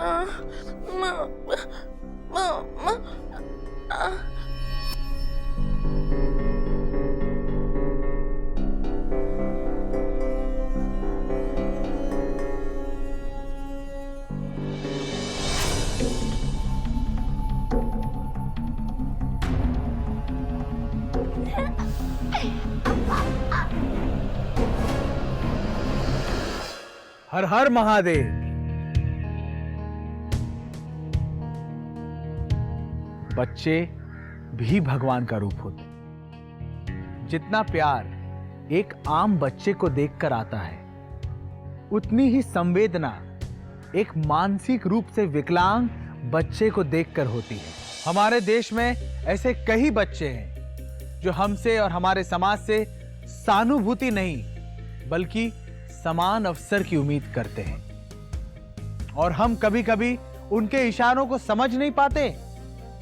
हर हर महादेव। बच्चे भी भगवान का रूप होते। जितना प्यार एक आम बच्चे को देखकर आता है, उतनी ही संवेदना एक मानसिक रूप से विकलांग बच्चे को देखकर होती है। हमारे देश में ऐसे कई बच्चे हैं जो हमसे और हमारे समाज से सहानुभूति नहीं बल्कि समान अवसर की उम्मीद करते हैं, और हम कभी कभी उनके इशारों को समझ नहीं पाते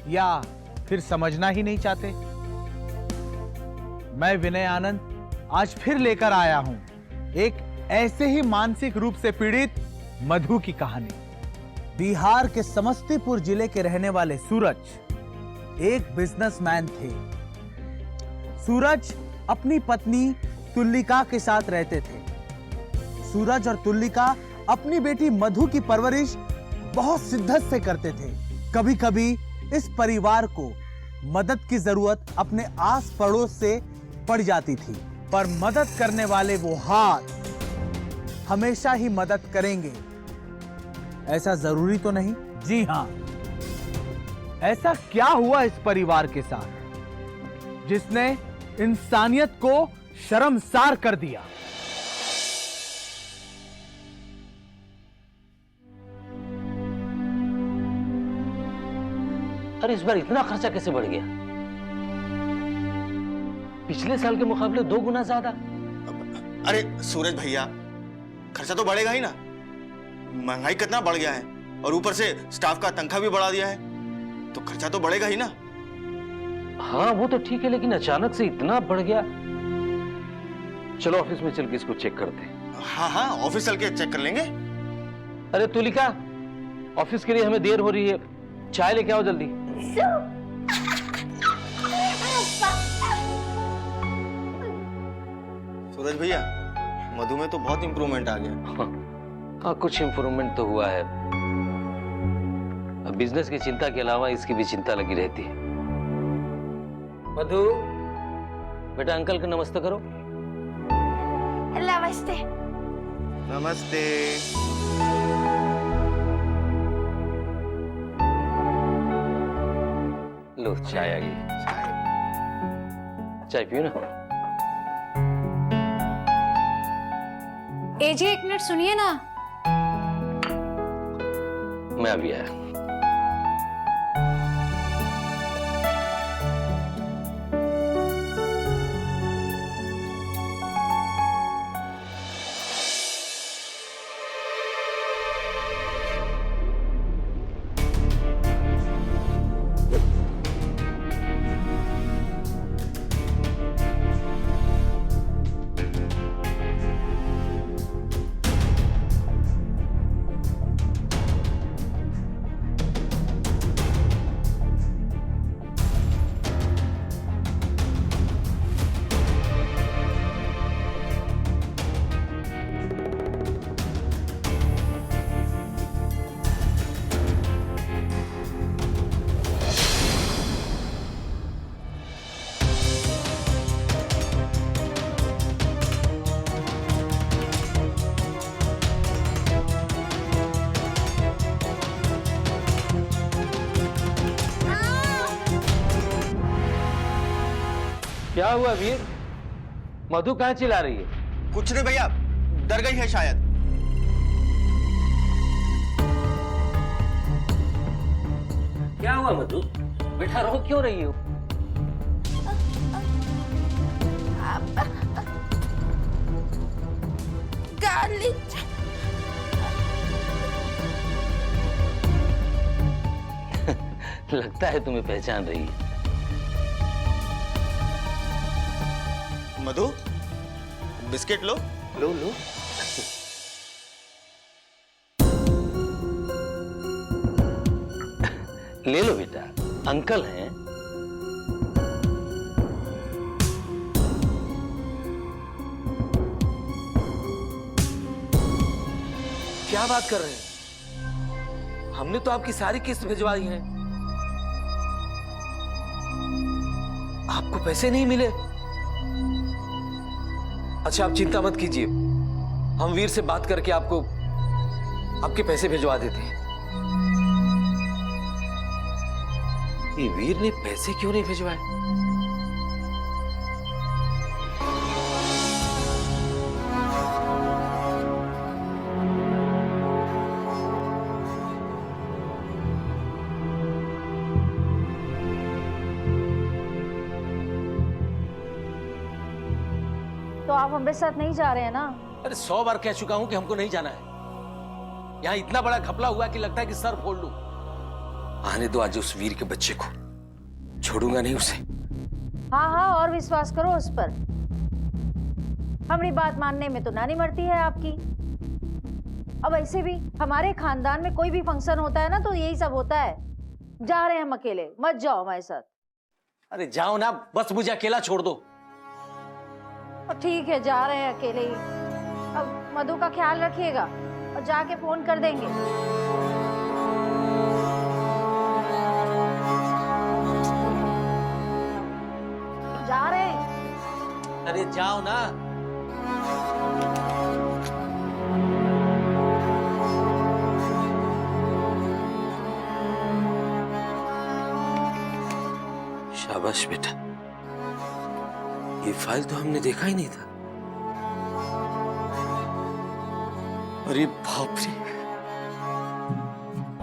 या फिर समझना ही नहीं चाहते। मैं विनय आनंद आज फिर लेकर आया हूं एक ऐसे ही मानसिक रूप से पीड़ित मधु की कहानी। बिहार के समस्तीपुर जिले के रहने वाले सूरज एक बिजनेसमैन थे। सूरज अपनी पत्नी तुल्लिका के साथ रहते थे। सूरज और तुल्लिका अपनी बेटी मधु की परवरिश बहुत शिद्दत से करते थे। कभी कभी इस परिवार को मदद की जरूरत अपने आस पड़ोस से पड़ जाती थी, पर मदद करने वाले वो हाथ हमेशा ही मदद करेंगे ऐसा जरूरी तो नहीं। जी हां, ऐसा क्या हुआ इस परिवार के साथ जिसने इंसानियत को शर्मसार कर दिया? अरे इस बार इतना खर्चा कैसे बढ़ गया? पिछले साल के मुकाबले 2 गुना ज्यादा। अरे सूरज भैया, खर्चा तो बढ़ेगा ही ना। महंगाई कितना बढ़ गया है और ऊपर से स्टाफ का तनख्वाह भी बढ़ा दिया है, तो खर्चा तो बढ़ेगा ही ना। हाँ वो तो ठीक है, लेकिन अचानक से इतना बढ़ गया। चलो ऑफिस में चल के इसको चेक करते हैं। हाँ हाँ, ऑफिस चल के चेक कर लेंगे। अरे तुलिका, ऑफिस के लिए हमें देर हो रही है, चाय लेके आओ जल्दी। सूरज भैया, मधु में तो बहुत इंप्रूवमेंट आ गया। हाँ कुछ इंप्रूवमेंट तो हुआ है। अब बिजनेस की चिंता के अलावा इसकी भी चिंता लगी रहती है। मधु बेटा, अंकल को नमस्ते करो। नमस्ते। नमस्ते। लो चाय आ गई। चाय पियो ना। एजी 1 मिनट सुनिए ना। मैं अभी आया। क्या हुआ वीर? मधु कहाँ चिल्ला रही है? कुछ नहीं भैया, डर गई है शायद। क्या हुआ मधु? बेटा रो क्यों रही हो? गाली। लगता है तुम्हें पहचान रही है। मधु, बिस्किट लो। लो लो। ले लो बेटा, अंकल हैं। क्या बात कर रहे हैं? हमने तो आपकी सारी किस्त भिजवाई है, आपको पैसे नहीं मिले। अच्छा, आप चिंता मत कीजिए, हम वीर से बात करके आपको आपके पैसे भिजवा देते हैं। ये वीर ने पैसे क्यों नहीं भिजवाए? तो आप हमारे साथ नहीं जा रहे हैं ना? अरे 100 बार कह चुका हूं कि हमको नहीं जाना है। यहां इतना बड़ा घपला हुआ कि लगता है कि सर फोड़ लूं। आने दो आज उस वीर के बच्चे को, छोड़ूंगा नहीं उसे। हाँ हाँ, और विश्वास करो उस पर। हमारी बात मानने में तो नानी मरती है आपकी। अब ऐसे भी हमारे खानदान में कोई भी फंक्शन होता है ना तो यही सब होता है। जा रहे हैं हम अकेले, मत जाओ हमारे साथ। अरे जाओ ना, बस मुझे अकेला छोड़ दो। और ठीक है, जा रहे हैं अकेले ही। अब मधु का ख्याल रखिएगा और जाके फोन कर देंगे। जा रहे हैं। अरे जाओ ना। शाबाश बेटा, ये फाइल तो हमने देखा ही नहीं था। अरे बाप रे,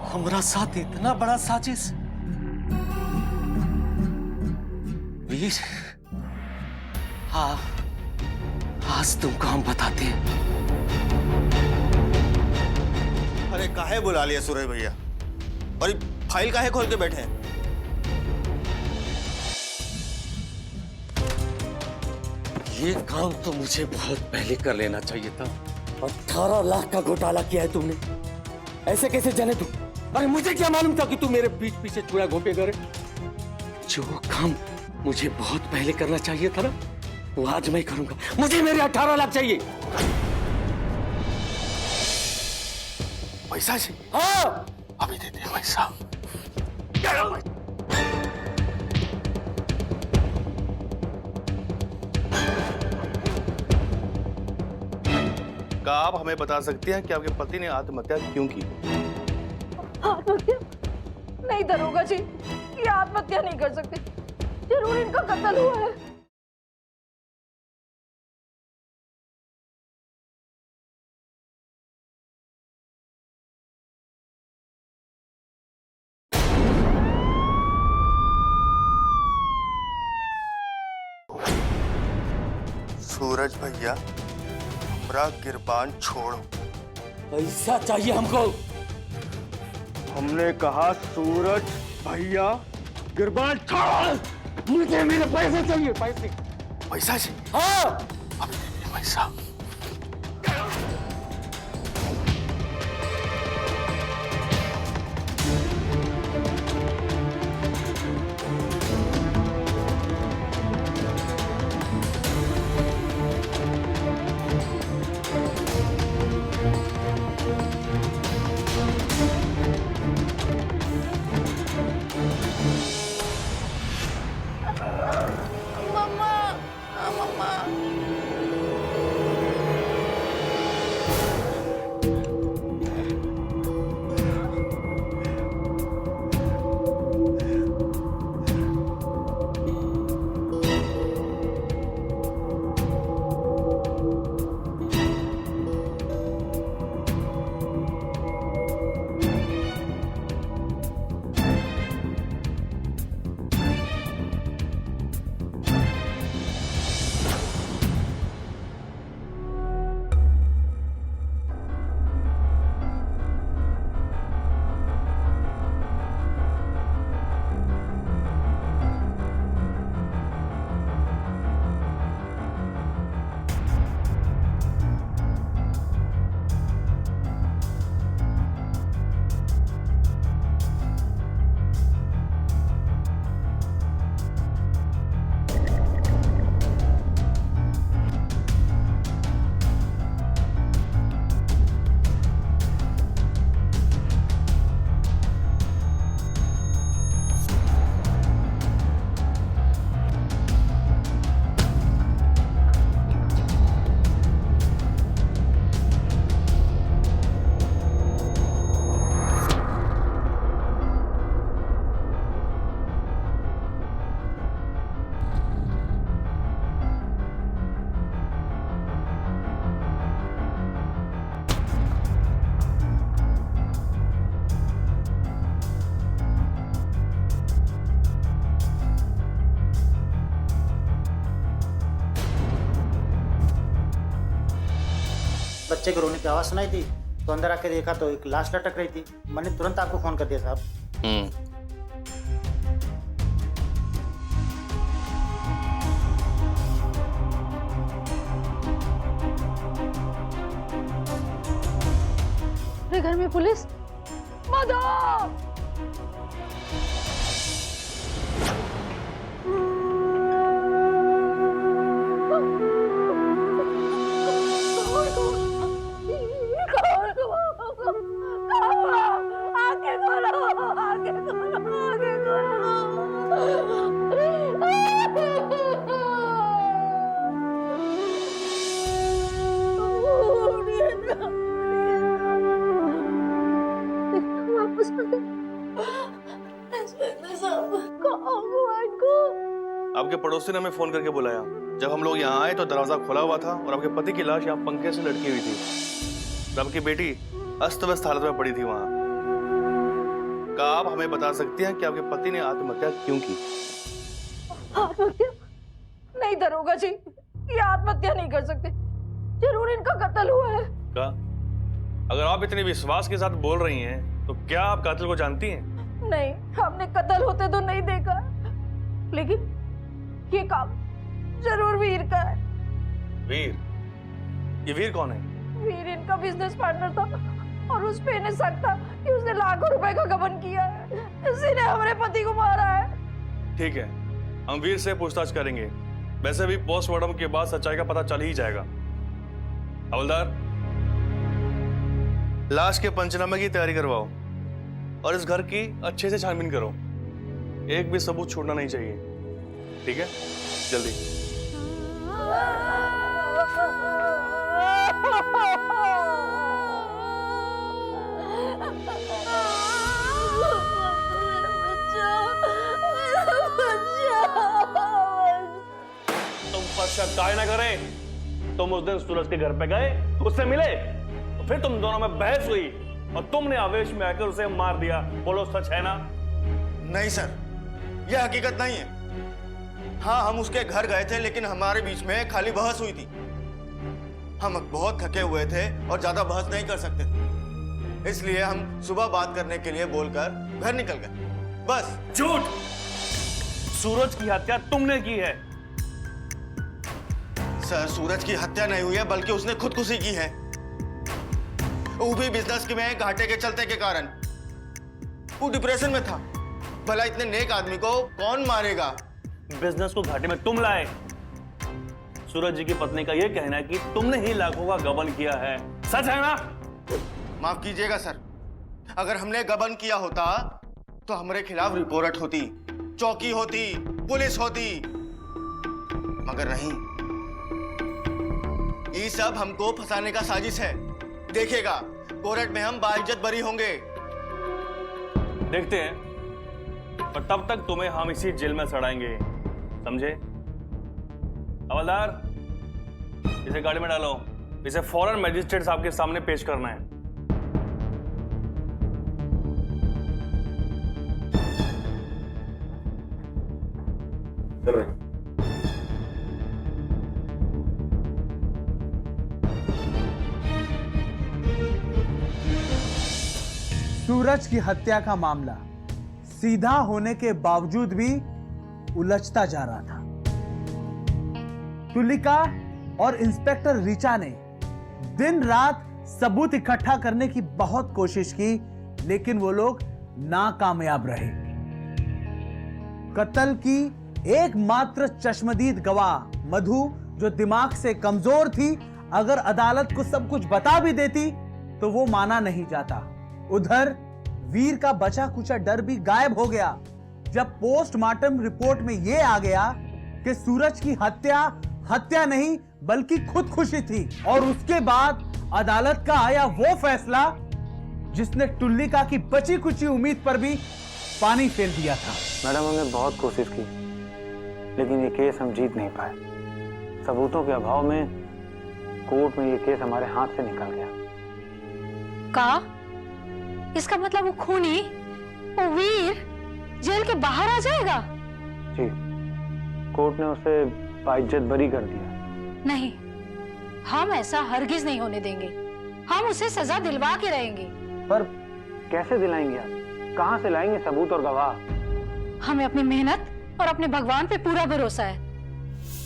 हमारा साथ इतना बड़ा साजिश। वीर, हाँ, आज तुमको हम बताते हैं। अरे काहे बुला लिया सूरज भैया, और ये फाइल काहे खोल के बैठे हैं? ये काम तो मुझे बहुत पहले कर लेना चाहिए था। 18 लाख का घोटाला किया है तुमने, ऐसे कैसे जाने तू? अरे मुझे क्या मालूम था कि तू मेरे पीठ पीछे चूड़ा घोंपे करे। जो काम मुझे बहुत पहले करना चाहिए था ना, वो आज मैं करूंगा। मुझे मेरे 18 लाख चाहिए। पैसा से? हाँ, अभी देते हैं पैसा। क्या आप हमें बता सकते हैं कि आपके पति ने आत्महत्या क्यों की? आत्महत्या? नहीं दरोगा जी, ये आत्महत्या नहीं कर सकते। जरूर इनका कत्ल हुआ है। सूरज भैया, हमरा गिरबान छोड़ो। पैसा चाहिए हमको। हमने कहा सूरज भैया गिरबान छोड़ो। मुझे मेरे पैसे चाहिए, पैसे। पैसा से? हाँ, अभी देते हैं पैसा। मम्मा, मम्मा। बच्चे के रोने की आवाज़ सुनाई थी, तो अंदर आके देखा तो एक लाश लटक रही थी। मैंने तुरंत आपको फ़ोन कर दिया साहब। मेरे घर में पुलिस। मधु! आके खोलो, आके खोलो, आके आपके पड़ोसी ने हमें फोन करके बुलाया। जब हम लोग यहाँ आए तो दरवाजा खुला हुआ था और आपके पति की लाश यहाँ पंखे से लटकी हुई थी। और आपकी बेटी अस्त व्यस्त हालत में पड़ी थी वहां। क्या आप हमें बता सकती हैं कि आपके पति ने आत्महत्या क्यों की? आत्महत्या? नहीं दरोगा जी, ये आत्महत्या नहीं कर सकते, जरूर इनका कत्ल हुआ है। क्या? अगर आप इतने विश्वास के साथ बोल रही हैं तो क्या आप कातिल को जानती हैं? नहीं, हमने कत्ल होते तो नहीं देखा, लेकिन ये काम जरूर वीर का है। वीर? ये वीर कौन है? वीर इनका बिजनेस पार्टनर था और उस पे इन्हें शक था कि उसने लाखों रुपए का गबन किया है, इसी ने हमारे पति को मारा है। ठीक है, हम वीर से पूछताछ करेंगे। वैसे भी पोस्टमार्टम के बाद सच्चाई का पता चल ही जाएगा। हवलदार, लाश के पंचनामे की तैयारी करवाओ और इस घर की अच्छे से छानबीन करो। एक भी सबूत छोड़ना नहीं चाहिए। ठीक है, जल्दी। तुम पर शक काहे ना करे। तुम उस दिन सूरज के घर पे गए, उससे मिले, तो फिर तुम दोनों में बहस हुई और तुमने आवेश में आकर उसे मार दिया। बोलो, सच है ना? नहीं सर, यह हकीकत नहीं है। हाँ, हम उसके घर गए थे, लेकिन हमारे बीच में खाली बहस हुई थी। हम बहुत थके हुए थे और ज्यादा बहस नहीं कर सकते थे, इसलिए हम सुबह बात करने के लिए बोलकर घर निकल गए, बस। झूठ! सूरज की हत्या तुमने की है। सर, सूरज की हत्या नहीं हुई है, बल्कि उसने खुदकुशी की है, वो भी बिजनेस में घाटे के चलते के कारण। वो डिप्रेशन में था। भला इतने नेक आदमी को कौन मारेगा? बिजनेस को घाटे में तुम लाए। सूरज जी की पत्नी का यह कहना है कि तुमने ही लाखों का गबन किया है। सच है ना? माफ कीजिएगा सर, अगर हमने गबन किया होता तो हमारे खिलाफ रिपोर्ट होती, चौकी होती, पुलिस होती, मगर नहीं। ये सब हमको फंसाने का साजिश है। देखिएगा, कोर्ट में हम बाइज्जत बरी होंगे। देखते हैं, और तब तक तुम्हें हम इसी जेल में सड़ाएंगे, समझे? हवलदार, इसे गाड़ी में डालो। इसे फौरन मजिस्ट्रेट साहब के सामने पेश करना है। सूरज की हत्या का मामला सीधा होने के बावजूद भी उलझता जा रहा था। तुलिका और इंस्पेक्टर ऋचा ने दिन रात सबूत इकट्ठा करने की बहुत कोशिश की, लेकिन वो लोग नाकामयाब रहे। कत्ल की एकमात्र चश्मदीद गवाह मधु, जो दिमाग से कमजोर थी, अगर अदालत को सब कुछ बता भी देती तो वो माना नहीं जाता। उधर वीर का बचा कुचा डर भी गायब हो गया जब पोस्टमार्टम रिपोर्ट में यह आ गया कि सूरज की हत्या नहीं बल्कि खुदकुशी थी। और उसके बाद अदालत का आया वो फैसला जिसने तुलिका की बची कुची उम्मीद पर भी पानी फेर दिया था। मैडम, हमने बहुत कोशिश की, लेकिन ये केस हम जीत नहीं पाए। सबूतों के अभाव में कोर्ट में ये केस हमारे हाथ से निकल गया। का? इसका मतलब वो खूनी, वो वीर जेल के बाहर आ जाएगा? जी, कोर्ट ने उसे बाइज्जत बरी कर दिया। नहीं, हम ऐसा हरगिज नहीं होने देंगे। हम उसे सजा दिलवा के रहेंगे। पर कैसे दिलाएंगे आप? कहाँ से लाएंगे सबूत और गवाह? हमें अपनी मेहनत और अपने भगवान पे पूरा भरोसा है।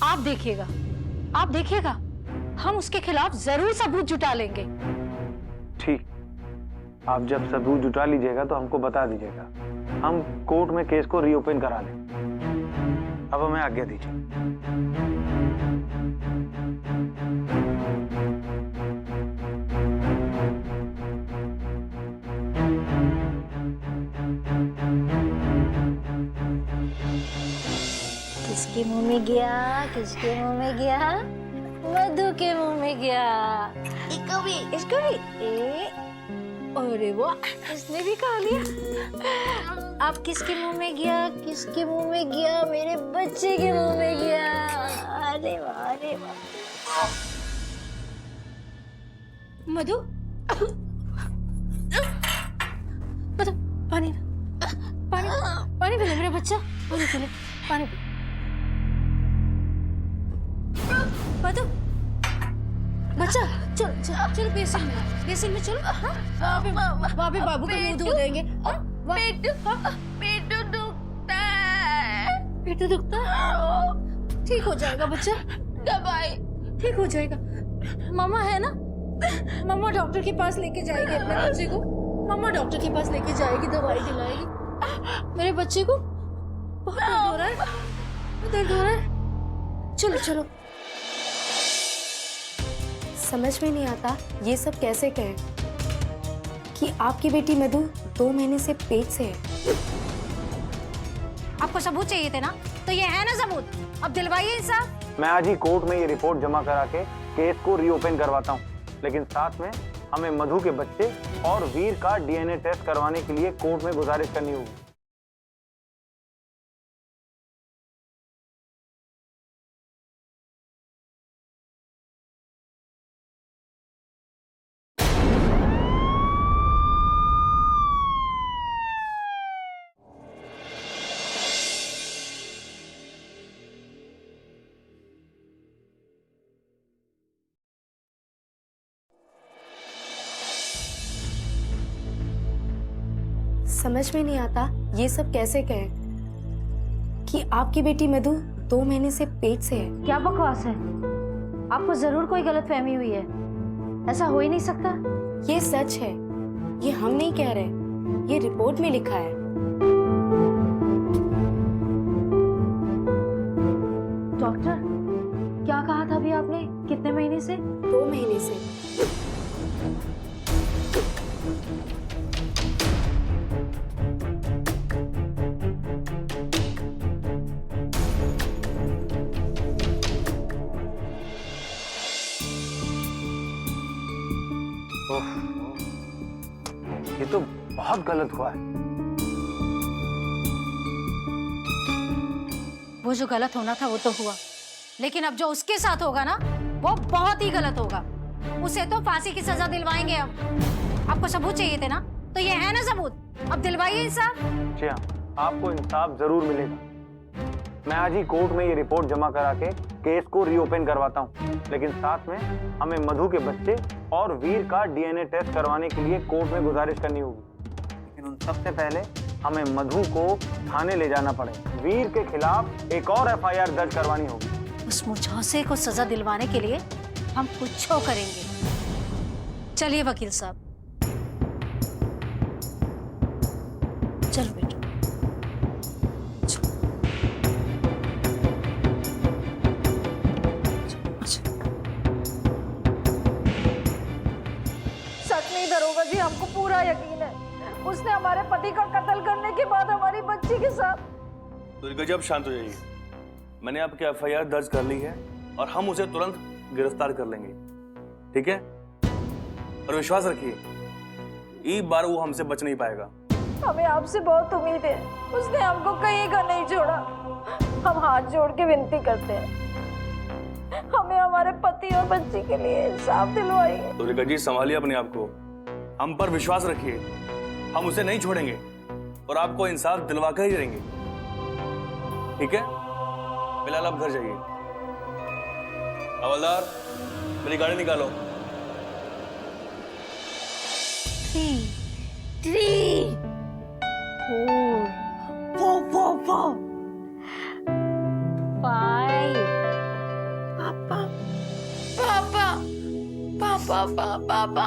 आप देखिएगा, आप देखिएगा, हम उसके खिलाफ जरूर सबूत जुटा लेंगे। ठीक, आप जब सबूत जुटा लीजिएगा तो हमको बता दीजिएगा, हम कोर्ट में केस को रीओपन करा लें। अब हमें आज्ञा दीजिए। किसके मुंह में गया, किसके मुंह में गया? मधु के मुंह में गया। इसको भी, इसको भी। अरे वाह, इसने भी खा लिया। अब किसके मुंह में गया, किसके मुंह में गया? मेरे बच्चे के मुंह में गया। अरे वाह, अरे वाह। मधु, मधु, पानी, पानी, पानी पी ले मेरा बच्चा, पानी पी ले, पानी पी। मधु, बच्चा, चल चल चल बेसिन में चलो। वहाँ पे बाबू का मुंह धो देंगे। पेट दुखता है। पेट दुखता है? ठीक हो जाएगा बच्चा, दवाई ठीक हो जाएगा। मामा है ना, मामा डॉक्टर के पास लेके जाएगी अपने बच्चे को। मामा डॉक्टर के पास लेके जाएगी, दवाई दिलाएगी। मेरे बच्चे को बहुत दर्द हो रहा है, दर्द हो रहा है। चलो चलो। समझ में नहीं आता ये सब कैसे कहें कि आपकी बेटी मधु 2 महीने से पेट से है। आपको सबूत चाहिए थे ना, तो ये है ना सबूत, अब दिलवाइए इंसाफ। मैं आज ही कोर्ट में ये रिपोर्ट जमा करा के केस को रीओपन करवाता हूँ, लेकिन साथ में हमें मधु के बच्चे और वीर का डीएनए टेस्ट करवाने के लिए कोर्ट में गुजारिश करनी होगी। समझ में नहीं आता ये सब कैसे कहें कि आपकी बेटी मधु 2 महीने से पेट से है। क्या बकवास है? आपको जरूर कोई गलतफहमी हुई है, ऐसा हो ही नहीं सकता। ये सच है, ये हम नहीं कह रहे, ये रिपोर्ट में लिखा है। डॉक्टर, क्या कहा था अभी आपने? कितने महीने से? 2 महीने से। ये तो बहुत गलत हुआ है। वो जो गलत होना था वो तो हुआ, लेकिन अब जो उसके साथ होगा ना, वो बहुत ही गलत होगा। उसे तो फांसी की सजा दिलवाएंगे अब। आपको सबूत चाहिए थे ना, तो ये है ना सबूत, अब दिलवाइए इंसाफ। जी हाँ, आपको इंसाफ जरूर मिलेगा। मैं आज ही कोर्ट में ये रिपोर्ट जमा करा के केस को रीओपन करवाता हूँ, लेकिन साथ में हमें मधु के बच्चे और वीर का डीएनए टेस्ट करवाने के लिए कोर्ट में गुजारिश करनी होगी। लेकिन उन सबसे पहले हमें मधु को थाने ले जाना पड़ेगा। वीर के खिलाफ एक और एफआईआर दर्ज करवानी होगी। उस मुझौसे को सजा दिलवाने के लिए हम कुछ करेंगे। चलिए वकील साहब, चलो बेटा। सच नहीं दरोगा जी, हमको पूरा यकीन है उसने हमारे पति का कत्ल करने के बाद हमारी बच्ची के साथ। तो गजब, शांत हो जाइए। मैंने आपकी एफआईआर दर्ज कर ली है और हम उसे तुरंत गिरफ्तार कर लेंगे, ठीक है? और विश्वास रखिए, एक बार वो हमसे बच नहीं पाएगा। हमें आपसे बहुत उम्मीद है, उसने हमको कहीं का नहीं छोड़ा। हम हाथ जोड़ के विनती करते हैं, हमें हमारे पति और बच्ची के लिए इंसाफ दिलवाइए। तो रेखा जी, संभालिए अपने आप को, हम पर विश्वास रखिए, हम उसे नहीं छोड़ेंगे और आपको इंसाफ दिलवा कर ही रहेंगे, ठीक है? फिलहाल आप घर जाइए। हवलदार, मेरी गाड़ी निकालो। 3 4 5 पापा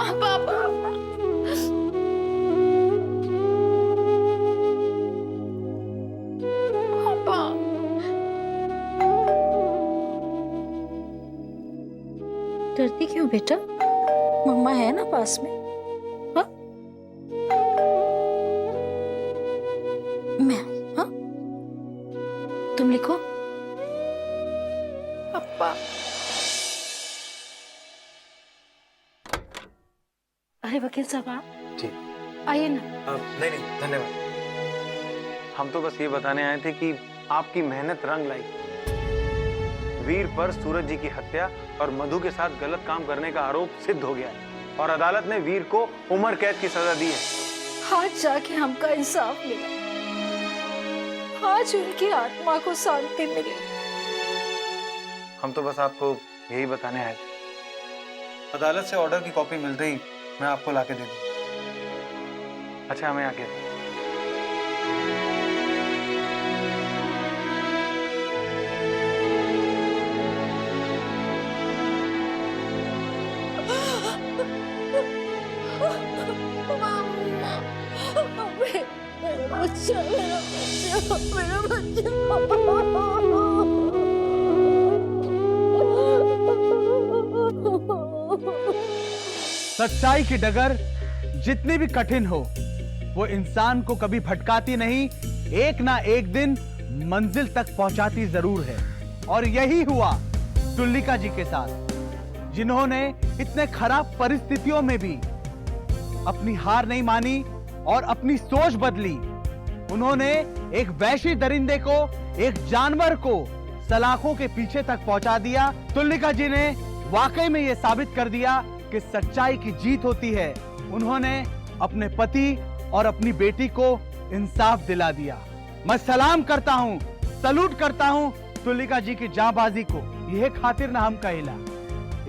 डरती क्यों बेटा? मम्मा है ना पास में। हाँ? मैं हाँ? तुम लिखो। पापा। अरे वकील साहब आप जी आइए ना। नहीं नहीं धन्यवाद। हम तो बस ये बताने आए थे कि आपकी मेहनत रंग लाई। वीर पर सूरज जी की हत्या और मधु के साथ गलत काम करने का आरोप सिद्ध हो गया है और अदालत ने वीर को उम्र कैद की सजा दी है। आज जाके हमका इंसाफ मिला, आज उनकी आत्मा को शांति मिली। हम तो बस आपको यही बताने आए थे। अदालत से ऑर्डर की कॉपी मिलते ही मैं आपको लाके दे दूँ। अच्छा हमें आके सच्चाई की डगर जितनी भी कठिन हो, वो इंसान को कभी भटकाती नहीं, एक ना एक दिन मंजिल तक पहुंचाती जरूर है। और यही हुआ तुलिका जी के साथ, जिन्होंने इतने खराब परिस्थितियों में भी अपनी हार नहीं मानी और अपनी सोच बदली। उन्होंने एक वैशी दरिंदे को, एक जानवर को सलाखों के पीछे तक पहुंचा दिया। तुलिका जी ने वाकई में यह साबित कर दिया कि सच्चाई की जीत होती है। उन्होंने अपने पति और अपनी बेटी को इंसाफ दिला दिया। मैं सलाम करता हूं, सलूट करता हूं तुलिका जी की जांबाजी को। यह खातिर ना हम कहिला।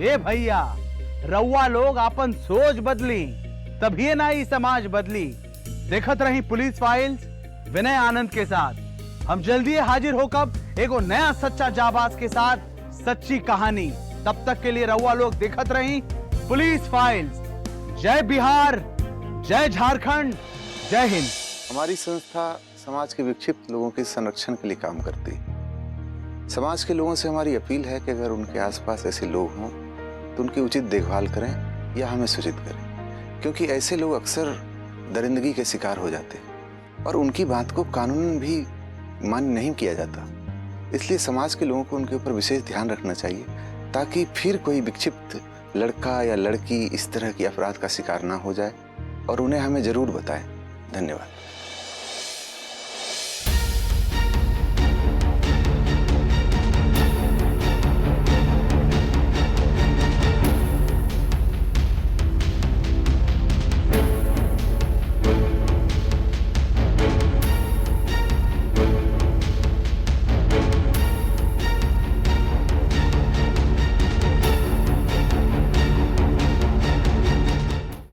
ए भैया, रउआ लोग अपन सोच बदली, तभी ना ही समाज बदली। देखत रही पुलिस फाइल्स विनय आनंद के साथ। हम जल्दी हाजिर होकर एगो नया सच्चा जाबाज के साथ सच्ची कहानी। तब तक के लिए रउआ लोग देखत रही पुलिस फाइल्स। जय बिहार, जय झारखंड, जय हिंद। हमारी संस्था समाज के विक्षिप्त लोगों के संरक्षण के लिए काम करती है। समाज के लोगों से हमारी अपील है कि अगर उनके आसपास ऐसे लोग हों तो उनकी उचित देखभाल करें या हमें सूचित करें, क्योंकि ऐसे लोग अक्सर दरिंदगी के शिकार हो जाते हैं और उनकी बात को कानूनन भी मान्य नहीं किया जाता। इसलिए समाज के लोगों को उनके ऊपर विशेष ध्यान रखना चाहिए, ताकि फिर कोई विक्षिप्त लड़का या लड़की इस तरह की अपराध का शिकार ना हो जाए, और उन्हें हमें जरूर बताएं। धन्यवाद।